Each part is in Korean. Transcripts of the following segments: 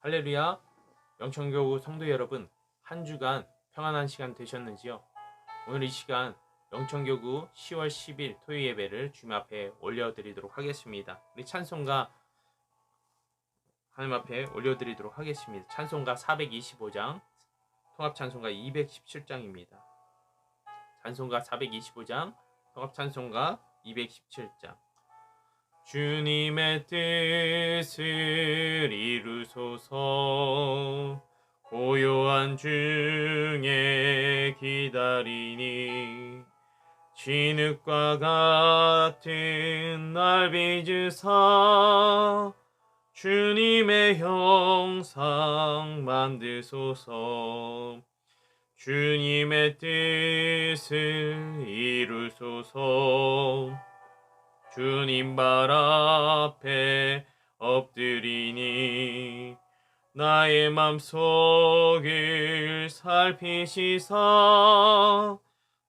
할렐루야. 영천교구 성도 여러분, 한 주간 평안한 시간 되셨는지요? 오늘 이 시간 영천교구 10월 10일 토요 예배를 주님 앞에 올려드리도록 하겠습니다. 우리 찬송가 하나님 앞에 올려드리도록 하겠습니다. 찬송가 425장, 통합찬송가 217장입니다. 찬송가 425장, 통합찬송가 217장. 주님의 뜻을 이루소서. 고요한 중에 기다리니 진흙과 같은 날 빚으사 주님의 형상 만드소서. 주님의 뜻을 이루소서. 주님 발 앞에 엎드리니 나의 맘속을 살피시사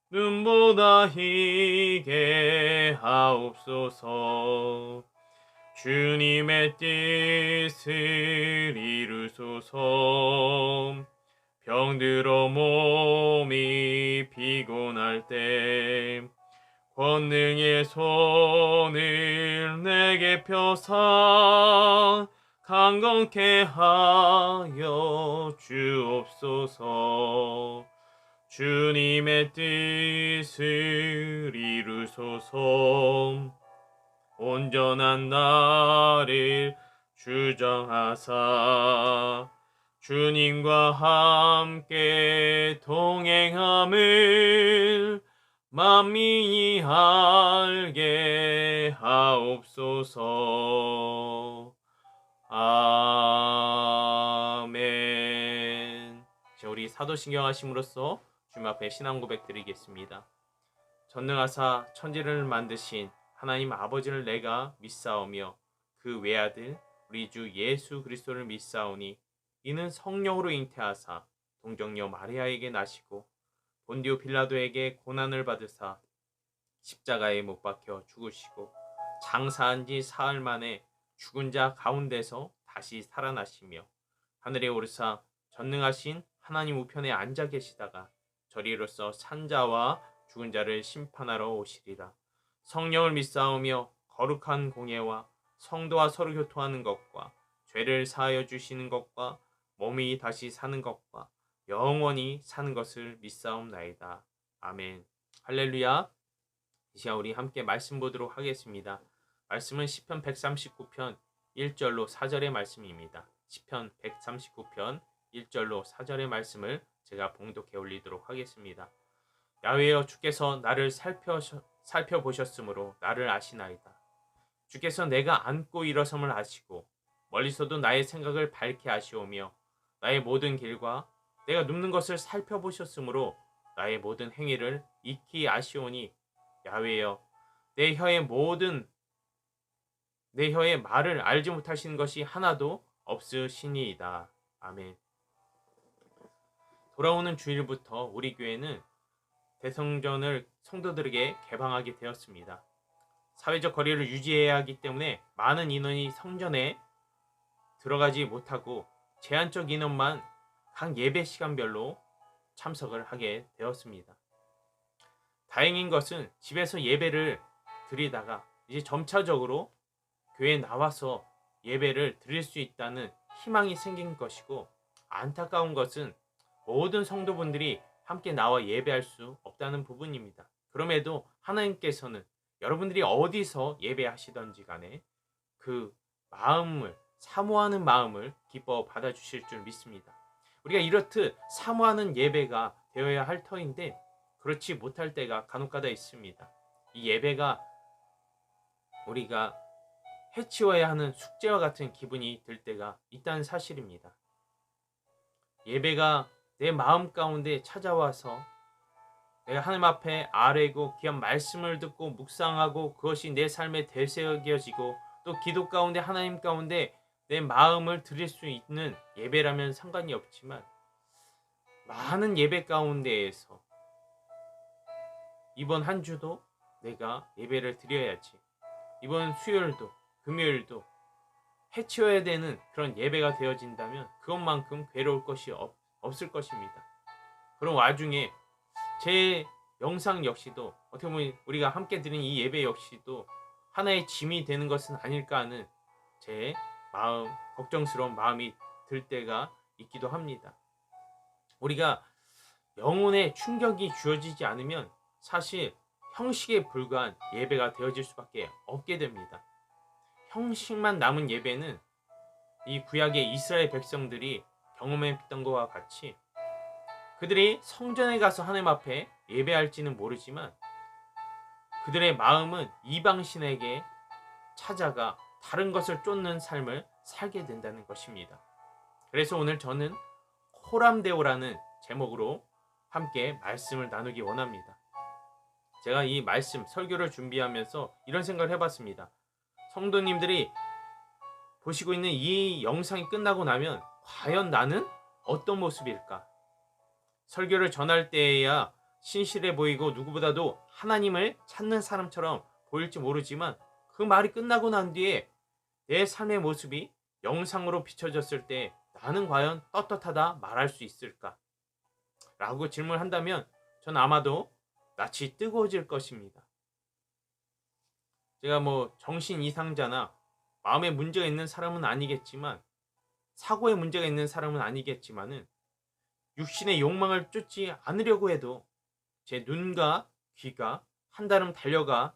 눈보다 희게 하옵소서. 주님의 뜻을 이루소서. 병들어 몸이 피곤할 때 권능의 손을 내게 펴사 강건케 하여 주옵소서. 주님의 뜻을 이루소서. 온전한 나를 주정하사 주님과 함께 동행함을 만민이 알게 하옵소서. 아멘. 자, 우리 사도신경 하심으로써 주님 앞에 신앙 고백 드리겠습니다. 전능하사 천지를 만드신 하나님 아버지를 내가 믿사오며 그 외아들 우리 주 예수 그리스도를 믿사오니 이는 성령으로 잉태하사 동정녀 마리아에게 나시고 본디오 빌라도에게 고난을 받으사 십자가에 못 박혀 죽으시고 장사한 지 사흘 만에 죽은 자 가운데서 다시 살아나시며 하늘에 오르사 전능하신 하나님 우편에 앉아 계시다가 저리로서 산자와 죽은 자를 심판하러 오시리라. 성령을 믿사오며 거룩한 공예와 성도와 서로 교통하는 것과 죄를 사하여 주시는 것과 몸이 다시 사는 것과 영원히 사는 것을 믿사옵나이다. 아멘. 할렐루야. 이 시간 우리 함께 말씀 보도록 하겠습니다. 말씀은 시편 139편 1절로 4절의 말씀입니다. 시편 139편 1절로 4절의 말씀을 제가 봉독해 올리도록 하겠습니다. 야훼여, 주께서 나를 살펴보셨으므로 나를 아시나이다. 주께서 내가 앉고 일어섬을 아시고 멀리서도 나의 생각을 밝게 아시오며 나의 모든 길과 내가 눕는 것을 살펴보셨으므로 나의 모든 행위를 익히 아시오니 야훼여, 내 혀의 말을 알지 못하시는 것이 하나도 없으시니이다. 아멘. 돌아오는 주일부터 우리 교회는 대성전을 성도들에게 개방하게 되었습니다. 사회적 거리를 유지해야 하기 때문에 많은 인원이 성전에 들어가지 못하고 제한적 인원만 각 예배 시간별로 참석을 하게 되었습니다. 다행인 것은 집에서 예배를 드리다가 이제 점차적으로 교회에 나와서 예배를 드릴 수 있다는 희망이 생긴 것이고, 안타까운 것은 모든 성도분들이 함께 나와 예배할 수 없다는 부분입니다. 그럼에도 하나님께서는 여러분들이 어디서 예배하시던지 간에 그 마음을, 사모하는 마음을 기뻐 받아주실 줄 믿습니다. 우리가 이렇듯 사모하는 예배가 되어야 할 터인데 그렇지 못할 때가 간혹가다 있습니다. 이 예배가 우리가 해치워야 하는 숙제와 같은 기분이 들 때가 있다는 사실입니다. 예배가 내 마음 가운데 찾아와서 내가 하나님 앞에 아뢰고 귀한 말씀을 듣고 묵상하고 그것이 내 삶에 되새겨지고 또 기도 가운데 하나님 가운데 내 마음을 드릴 수 있는 예배라면 상관이 없지만, 많은 예배 가운데에서 이번 한 주도 내가 예배를 드려야지, 이번 수요일도 금요일도 해치워야 되는 그런 예배가 되어진다면 그것만큼 괴로울 것이 없을 것입니다. 그런 와중에 제 영상 역시도 어떻게 보면 우리가 함께 드리는 이 예배 역시도 하나의 짐이 되는 것은 아닐까 하는 제 마음, 걱정스러운 마음이 들 때가 있기도 합니다. 우리가 영혼에 충격이 주어지지 않으면 사실 형식에 불과한 예배가 되어질 수밖에 없게 됩니다. 형식만 남은 예배는 이 구약의 이스라엘 백성들이 경험했던 것과 같이 그들이 성전에 가서 하나님 앞에 예배할지는 모르지만 그들의 마음은 이방신에게 찾아가 다른 것을 쫓는 삶을 살게 된다는 것입니다. 그래서 오늘 저는 호람데오라는 제목으로 함께 말씀을 나누기 원합니다. 제가 이 말씀 설교를 준비하면서 이런 생각을 해봤습니다. 성도님들이 보시고 있는 이 영상이 끝나고 나면 과연 나는 어떤 모습일까? 설교를 전할 때에야 신실해 보이고 누구보다도 하나님을 찾는 사람처럼 보일지 모르지만 그 말이 끝나고 난 뒤에 내 삶의 모습이 영상으로 비춰졌을 때 나는 과연 떳떳하다 말할 수 있을까? 라고 질문한다면 전 아마도 낯이 뜨거워질 것입니다. 제가 정신 이상자나 마음에 문제가 있는 사람은 아니겠지만 사고에 문제가 있는 사람은 아니겠지만은 육신의 욕망을 쫓지 않으려고 해도 제 눈과 귀가 한달음 달려가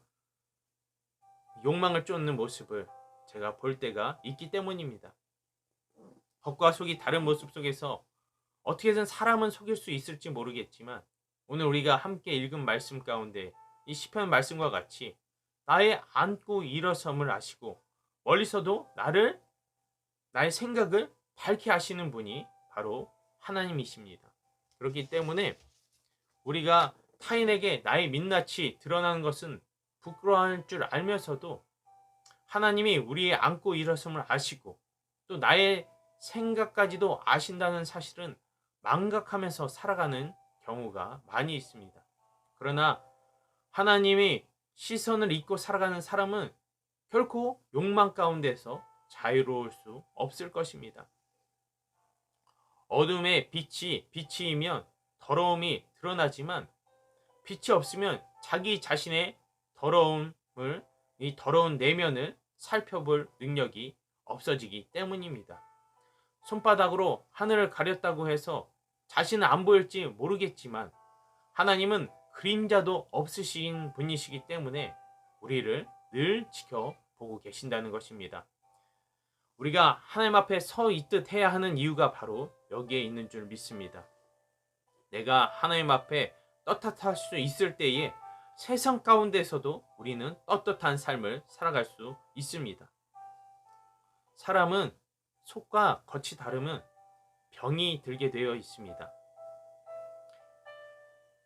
욕망을 쫓는 모습을 제가 볼 때가 있기 때문입니다. 겉과 속이 다른 모습 속에서 어떻게든 사람은 속일 수 있을지 모르겠지만 오늘 우리가 함께 읽은 말씀 가운데 이 시편 말씀과 같이 나의 앉고 일어섬을 아시고 멀리서도 나의 생각을 밝게 하시는 분이 바로 하나님이십니다. 그렇기 때문에 우리가 타인에게 나의 민낯이 드러나는 것은 부끄러워할 줄 알면서도 하나님이 우리의 앉고 일어섬을 아시고 또 나의 생각까지도 아신다는 사실은 망각하면서 살아가는 경우가 많이 있습니다. 그러나 하나님이 시선을 잊고 살아가는 사람은 결코 욕망 가운데서 자유로울 수 없을 것입니다. 어둠에 빛이면 더러움이 드러나지만 빛이 없으면 자기 자신의 이 더러운 내면을 살펴볼 능력이 없어지기 때문입니다. 손바닥으로 하늘을 가렸다고 해서 자신은 안 보일지 모르겠지만 하나님은 그림자도 없으신 분이시기 때문에 우리를 늘 지켜보고 계신다는 것입니다. 우리가 하나님 앞에 서 있듯 해야 하는 이유가 바로 여기에 있는 줄 믿습니다. 내가 하나님 앞에 떳떳할 수 있을 때에 세상 가운데서도 우리는 떳떳한 삶을 살아갈 수 있습니다. 사람은 속과 겉이 다르면 병이 들게 되어 있습니다.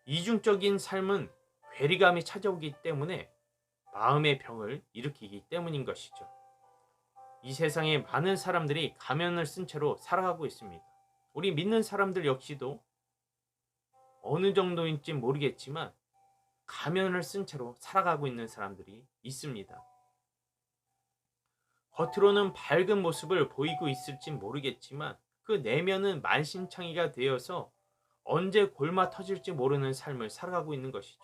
이중적인 삶은 괴리감이 찾아오기 때문에 마음의 병을 일으키기 때문인 것이죠. 이 세상에 많은 사람들이 가면을 쓴 채로 살아가고 있습니다. 우리 믿는 사람들 역시도 어느 정도인지 모르겠지만 가면을 쓴 채로 살아가고 있는 사람들이 있습니다. 겉으로는 밝은 모습을 보이고 있을지 모르겠지만 그 내면은 만신창이가 되어서 언제 골마 터질지 모르는 삶을 살아가고 있는 것이죠.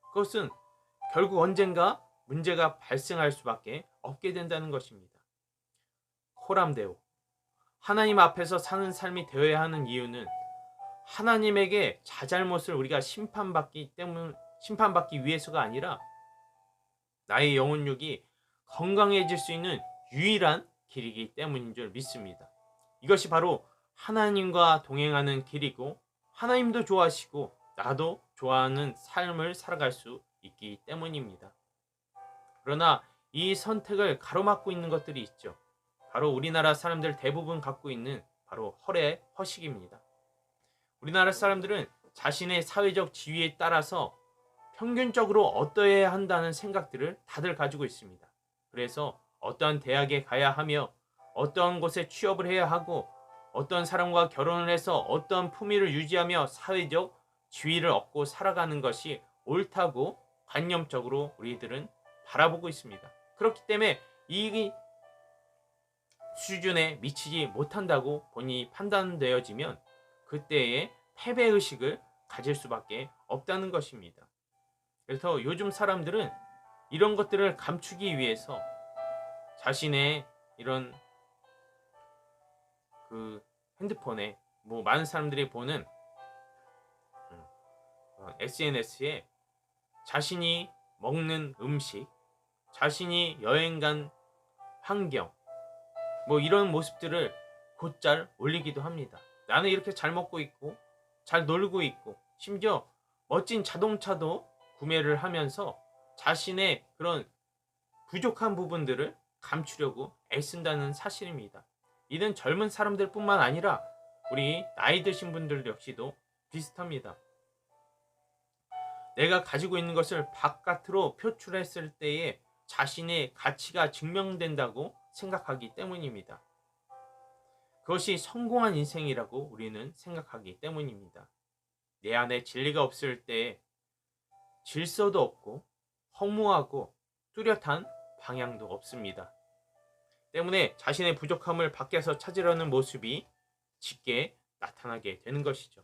그것은 결국 언젠가 문제가 발생할 수밖에 없게 된다는 것입니다. 호람데오, 하나님 앞에서 사는 삶이 되어야 하는 이유는 하나님에게 자잘못을 우리가 심판받기 위해서가 아니라 나의 영혼육이 건강해질 수 있는 유일한 길이기 때문인 줄 믿습니다. 이것이 바로 하나님과 동행하는 길이고 하나님도 좋아하시고 나도 좋아하는 삶을 살아갈 수 있기 때문입니다. 그러나 이 선택을 가로막고 있는 것들이 있죠. 바로 우리나라 사람들 대부분 갖고 있는 바로 허식입니다. 우리나라 사람들은 자신의 사회적 지위에 따라서 평균적으로 어떠해야 한다는 생각들을 다들 가지고 있습니다. 그래서 어떠한 대학에 가야 하며 어떠한 곳에 취업을 해야 하고 어떤 사람과 결혼을 해서 어떠한 품위를 유지하며 사회적 지위를 얻고 살아가는 것이 옳다고 관념적으로 우리들은 바라보고 있습니다. 그렇기 때문에 이 수준에 미치지 못한다고 본인이 판단되어지면 그때의 패배의식을 가질 수밖에 없다는 것입니다. 그래서 요즘 사람들은 이런 것들을 감추기 위해서 자신의 이런 그 핸드폰에 많은 사람들이 보는 SNS에 자신이 먹는 음식, 자신이 여행 간 환경, 이런 모습들을 곧잘 올리기도 합니다. 나는 이렇게 잘 먹고 있고, 잘 놀고 있고, 심지어 멋진 자동차도 구매를 하면서 자신의 그런 부족한 부분들을 감추려고 애쓴다는 사실입니다. 이는 젊은 사람들 뿐만 아니라 우리 나이 드신 분들 역시도 비슷합니다. 내가 가지고 있는 것을 바깥으로 표출했을 때에 자신의 가치가 증명된다고 생각하기 때문입니다. 그것이 성공한 인생이라고 우리는 생각하기 때문입니다. 내 안에 진리가 없을 때 질서도 없고 허무하고 뚜렷한 방향도 없습니다. 때문에 자신의 부족함을 밖에서 찾으려는 모습이 짙게 나타나게 되는 것이죠.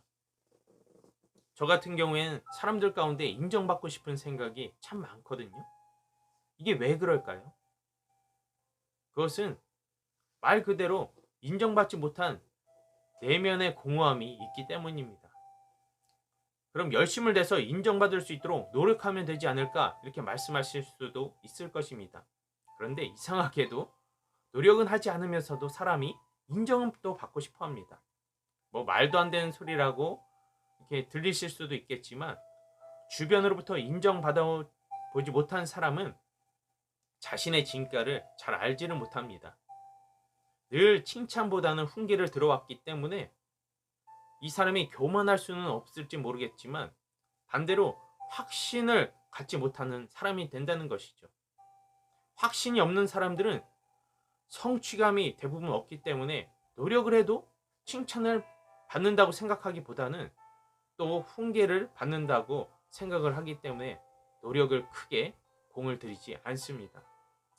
저 같은 경우에는 사람들 가운데 인정받고 싶은 생각이 참 많거든요. 이게 왜 그럴까요? 그것은 말 그대로 인정받지 못한 내면의 공허함이 있기 때문입니다. 그럼 열심을 내서 인정받을 수 있도록 노력하면 되지 않을까 이렇게 말씀하실 수도 있을 것입니다. 그런데 이상하게도 노력은 하지 않으면서도 사람이 인정도 받고 싶어 합니다. 말도 안 되는 소리라고 이렇게 들리실 수도 있겠지만 주변으로부터 인정받아 보지 못한 사람은 자신의 진가를 잘 알지를 못합니다. 늘 칭찬보다는 훈계를 들어왔기 때문에 이 사람이 교만할 수는 없을지 모르겠지만 반대로 확신을 갖지 못하는 사람이 된다는 것이죠. 확신이 없는 사람들은 성취감이 대부분 없기 때문에 노력을 해도 칭찬을 받는다고 생각하기보다는 또 훈계를 받는다고 생각을 하기 때문에 노력을 크게 공을 들이지 않습니다.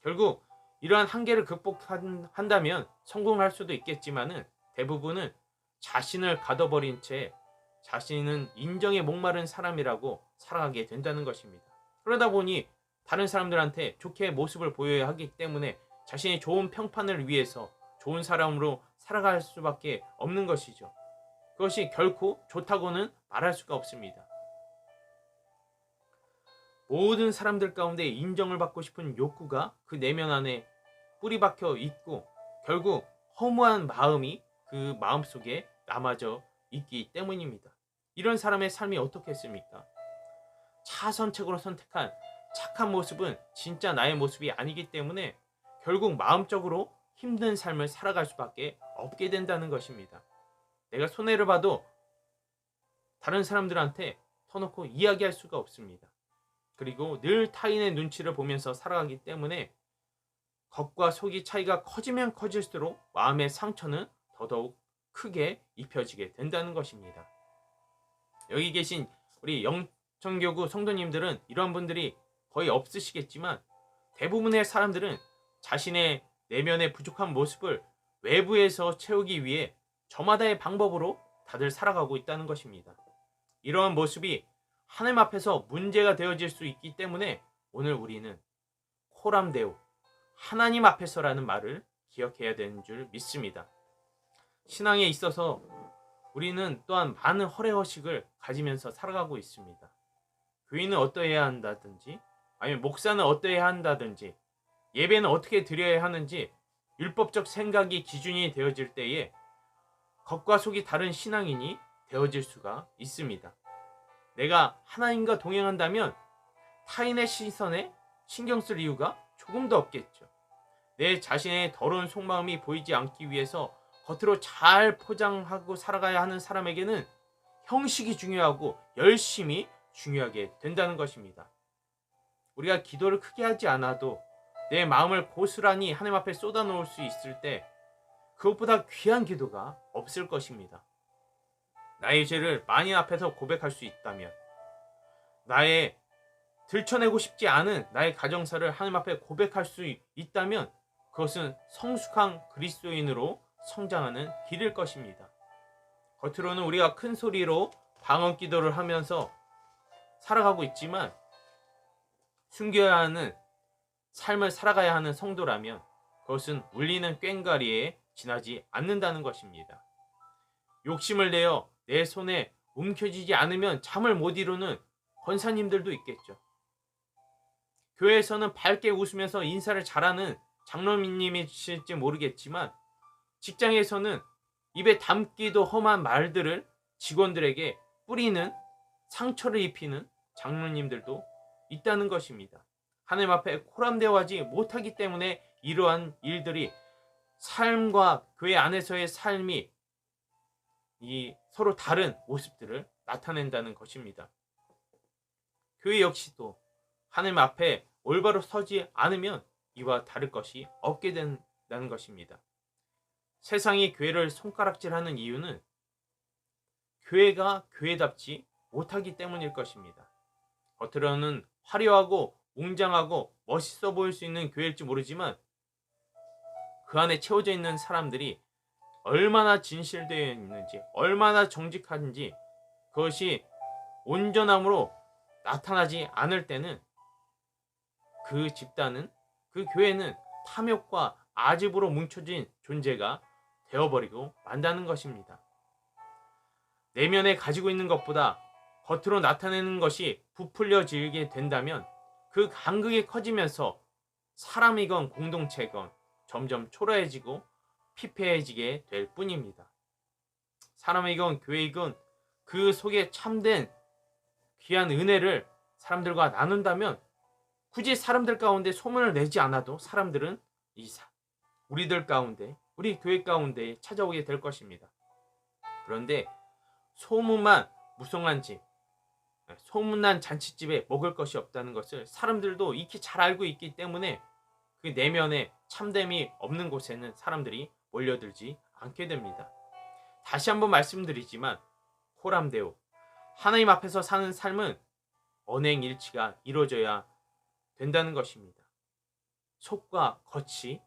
결국 이러한 한계를 극복한다면 성공할 수도 있겠지만은 대부분은 자신을 가둬버린 채 자신은 인정에 목마른 사람이라고 살아가게 된다는 것입니다. 그러다 보니 다른 사람들한테 좋게 모습을 보여야 하기 때문에 자신의 좋은 평판을 위해서 좋은 사람으로 살아갈 수밖에 없는 것이죠. 그것이 결코 좋다고는 말할 수가 없습니다. 모든 사람들 가운데 인정을 받고 싶은 욕구가 그 내면 안에 뿌리 박혀 있고 결국 허무한 마음이 그 마음속에 남아져 있기 때문입니다. 이런 사람의 삶이 어떻겠습니까? 차선책으로 선택한 착한 모습은 진짜 나의 모습이 아니기 때문에 결국 마음적으로 힘든 삶을 살아갈 수밖에 없게 된다는 것입니다. 내가 손해를 봐도 다른 사람들한테 터놓고 이야기할 수가 없습니다. 그리고 늘 타인의 눈치를 보면서 살아가기 때문에 겉과 속이 차이가 커지면 커질수록 마음의 상처는 더더욱 크게 입혀지게 된다는 것입니다. 여기 계신 우리 영천교구 성도님들은 이런 분들이 거의 없으시겠지만 대부분의 사람들은 자신의 내면의 부족한 모습을 외부에서 채우기 위해 저마다의 방법으로 다들 살아가고 있다는 것입니다. 이러한 모습이 하나님 앞에서 문제가 되어질 수 있기 때문에 오늘 우리는 코람데오 하나님 앞에서라는 말을 기억해야 되는 줄 믿습니다. 신앙에 있어서 우리는 또한 많은 허례허식을 가지면서 살아가고 있습니다. 교인은 어떠해야 한다든지 아니면 목사는 어떠해야 한다든지 예배는 어떻게 드려야 하는지 율법적 생각이 기준이 되어질 때에 겉과 속이 다른 신앙인이 되어질 수가 있습니다. 내가 하나님과 동행한다면 타인의 시선에 신경 쓸 이유가 조금도 없겠죠. 내 자신의 더러운 속마음이 보이지 않기 위해서 겉으로 잘 포장하고 살아가야 하는 사람에게는 형식이 중요하고 열심히 중요하게 된다는 것입니다. 우리가 기도를 크게 하지 않아도 내 마음을 고스란히 하나님 앞에 쏟아놓을 수 있을 때 그것보다 귀한 기도가 없을 것입니다. 나의 죄를 만인 앞에서 고백할 수 있다면 나의 들춰내고 싶지 않은 나의 가정사를 하나님 앞에 고백할 수 있다면 그것은 성숙한 그리스도인으로 성장하는 길일 것입니다. 겉으로는 우리가 큰 소리로 방언 기도를 하면서 살아가고 있지만 숨겨야 하는 삶을 살아가야 하는 성도라면 그것은 울리는 꽹과리에 지나지 않는다는 것입니다. 욕심을 내어 내 손에 움켜쥐지 않으면 잠을 못 이루는 권사님들도 있겠죠. 교회에서는 밝게 웃으면서 인사를 잘하는 장로님이실지 모르겠지만 직장에서는 입에 담기도 험한 말들을 직원들에게 뿌리는 상처를 입히는 장로님들도 있다는 것입니다. 하나님 앞에 코람대화하지 못하기 때문에 이러한 일들이 삶과 교회 안에서의 삶이 이 서로 다른 모습들을 나타낸다는 것입니다. 교회 역시도 하나님 앞에 올바로 서지 않으면 이와 다를 것이 없게 된다는 것입니다. 세상이 교회를 손가락질하는 이유는 교회가 교회답지 못하기 때문일 것입니다. 겉으로는 화려하고 웅장하고 멋있어 보일 수 있는 교회일지 모르지만 그 안에 채워져 있는 사람들이 얼마나 진실되어 있는지, 얼마나 정직한지 그것이 온전함으로 나타나지 않을 때는 그 집단은, 그 교회는 탐욕과 아집으로 뭉쳐진 존재가 되어버리고 만다는 것입니다. 내면에 가지고 있는 것보다 겉으로 나타내는 것이 부풀려지게 된다면 그 간극이 커지면서 사람이건 공동체건 점점 초라해지고 피폐해지게 될 뿐입니다. 사람이건 교회이건 그 속에 참된 귀한 은혜를 사람들과 나눈다면 굳이 사람들 가운데 소문을 내지 않아도 사람들은 우리들 가운데, 우리 교회 가운데 찾아오게 될 것입니다. 그런데 소문만 무성한 집, 소문난 잔치집에 먹을 것이 없다는 것을 사람들도 익히 잘 알고 있기 때문에 그 내면에 참됨이 없는 곳에는 사람들이 몰려들지 않게 됩니다. 다시 한번 말씀드리지만 코람데오, 하나님 앞에서 사는 삶은 언행일치가 이루어져야 된다는 것입니다. 속과 겉이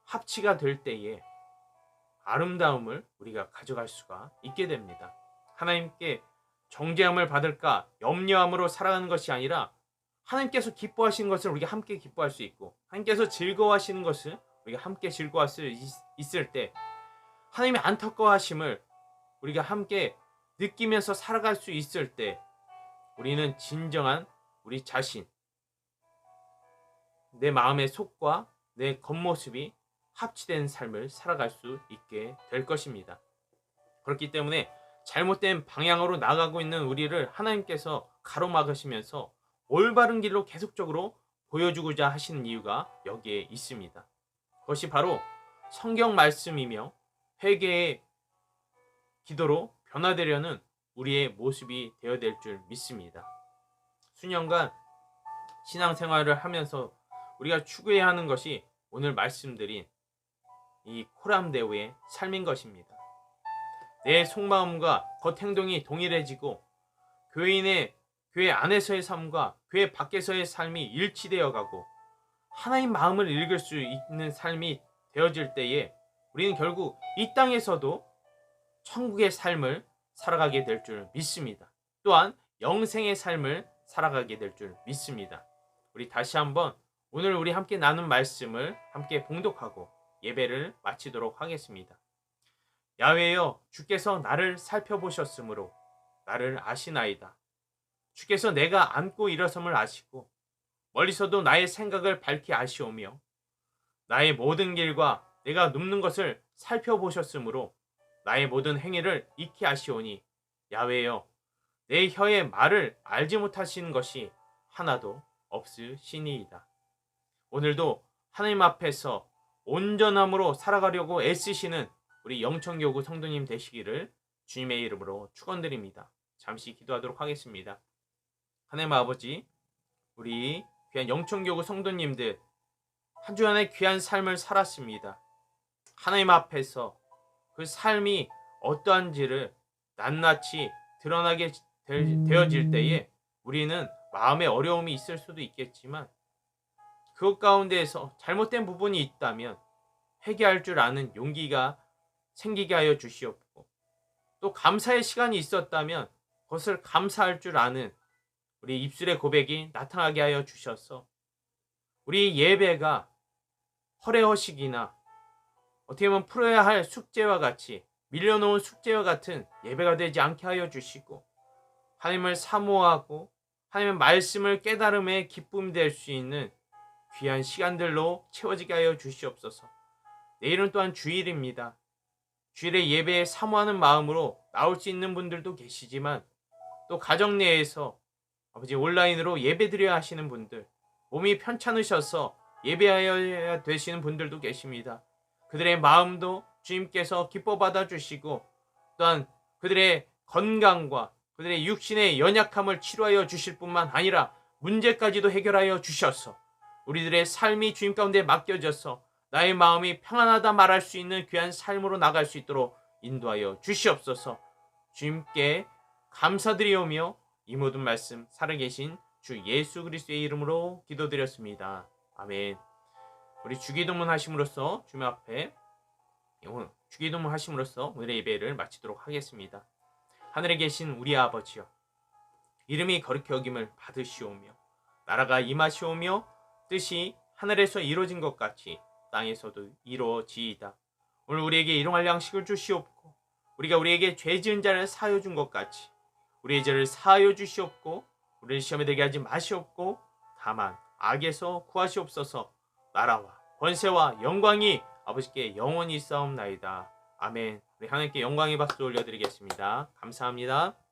합치가 될 때에 아름다움을 우리가 가져갈 수가 있게 됩니다. 하나님께 정죄함을 받을까 염려함으로 살아가는 것이 아니라 하나님께서 기뻐하시는 것을 우리가 함께 기뻐할 수 있고 하나님께서 즐거워하시는 것을 우리가 함께 즐거워할 수 있을 때 하나님의 안타까워하심을 우리가 함께 느끼면서 살아갈 수 있을 때 우리는 진정한 우리 자신, 내 마음의 속과 내 겉모습이 합치된 삶을 살아갈 수 있게 될 것입니다. 그렇기 때문에 잘못된 방향으로 나가고 있는 우리를 하나님께서 가로막으시면서 올바른 길로 계속적으로 보여주고자 하시는 이유가 여기에 있습니다. 그것이 바로 성경 말씀이며 회개의 기도로 변화되려는 우리의 모습이 되어야 될 줄 믿습니다. 수년간 신앙생활을 하면서 우리가 추구해야 하는 것이 오늘 말씀드린 이 코람데오의 삶인 것입니다. 내 속마음과 겉행동이 동일해지고 교회 안에서의 삶과 교회 밖에서의 삶이 일치되어 가고 하나님 마음을 읽을 수 있는 삶이 되어질 때에 우리는 결국 이 땅에서도 천국의 삶을 살아가게 될 줄 믿습니다. 또한 영생의 삶을 살아가게 될 줄 믿습니다. 우리 다시 한번 오늘 우리 함께 나눈 말씀을 함께 봉독하고 예배를 마치도록 하겠습니다. 야훼여, 주께서 나를 살펴보셨으므로 나를 아시나이다. 주께서 내가 앉고 일어섬을 아시고 멀리서도 나의 생각을 밝히 아시오며 나의 모든 길과 내가 눕는 것을 살펴보셨으므로 나의 모든 행위를 익히 아시오니 야훼여, 내 혀의 말을 알지 못하시는 것이 하나도 없으시니이다. 오늘도 하나님 앞에서 온전함으로 살아가려고 애쓰시는 우리 영천교구 성도님 되시기를 주님의 이름으로 축원드립니다. 잠시 기도하도록 하겠습니다. 하나님 아버지, 우리 귀한 영천교구 성도님들 한 주간의 귀한 삶을 살았습니다. 하나님 앞에서 그 삶이 어떠한지를 낱낱이 드러나게 되어질 때에 우리는 마음의 어려움이 있을 수도 있겠지만 그것 가운데에서 잘못된 부분이 있다면 회개할 줄 아는 용기가 생기게 하여 주시옵고, 또 감사의 시간이 있었다면 그것을 감사할 줄 아는 우리 입술의 고백이 나타나게 하여 주셔서 우리 예배가 허례허식이나 어떻게 보면 풀어야 할 숙제와 같이 밀려놓은 숙제와 같은 예배가 되지 않게 하여 주시고, 하나님을 사모하고 하나님의 말씀을 깨달음의 기쁨이 될 수 있는 귀한 시간들로 채워지게 하여 주시옵소서. 내일은 또한 주일입니다. 주일에 예배에 사모하는 마음으로 나올 수 있는 분들도 계시지만, 또 가정 내에서 아버지 온라인으로 예배드려야 하시는 분들, 몸이 편찮으셔서 예배하여야 되시는 분들도 계십니다. 그들의 마음도 주님께서 기뻐 받아주시고, 또한 그들의 건강과 그들의 육신의 연약함을 치료하여 주실 뿐만 아니라 문제까지도 해결하여 주셔서 우리들의 삶이 주님 가운데 맡겨져서 나의 마음이 평안하다 말할 수 있는 귀한 삶으로 나갈 수 있도록 인도하여 주시옵소서. 주님께 감사드리오며 이 모든 말씀 살아계신 주 예수 그리스도의 이름으로 기도드렸습니다. 아멘. 우리 주기도문 하심으로써 주님 앞에 주기도문 하심으로써 오늘의 예배를 마치도록 하겠습니다. 하늘에 계신 우리 아버지여, 이름이 거룩히 여김을 받으시오며 나라가 임하시오며 뜻이 하늘에서 이루어진 것 같이 땅에서도 이루어지이다. 오늘 우리에게 일용할 양식을 주시옵고, 우리가 우리에게 죄 지은 자를 사하여 준 것 같이 우리의 죄를 사하여 주시옵고, 우리를 시험에 들게 하지 마시옵고 다만 악에서 구하시옵소서. 나라와 권세와 영광이 아버지께 영원히 있사옵나이다. 아멘. 우리 하나님께 영광의 박수 올려드리겠습니다. 감사합니다.